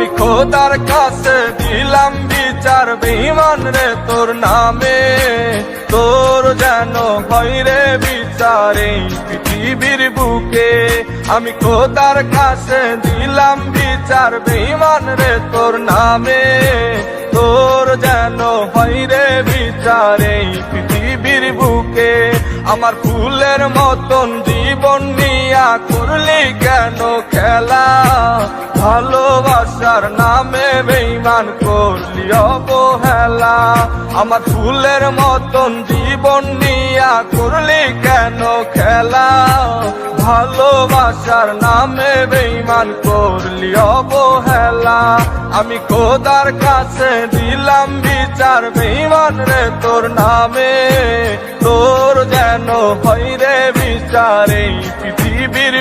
আমি খোদার কাছে দিলাম বিচার বেঈমান রে তোর নামে, তোর যেন হয় রে বিচার এই পৃথিবীর বুকে। আমি খোদার কাছে দিলাম বিচার বেঈমান রে তোর নামে, তোর যেন হয় রে বিচার এই পৃথিবীর বুকে। আমার ফুলের মতন জীবন নিয়া করলি কেন খেলা, ভালোবাসার নামে বেঈমান করলি অবহেলা। আমার ফুলের মতন জীবন নিয়া করলি কেন খেলা, ভালোবাসার নামে বেঈমান করলি অবহেলা। আমি খোদার কাছে দিলাম বিচার বেঈমান রে তোর নামে, তোর যেন হয় রে বিচার এই পৃথিবীর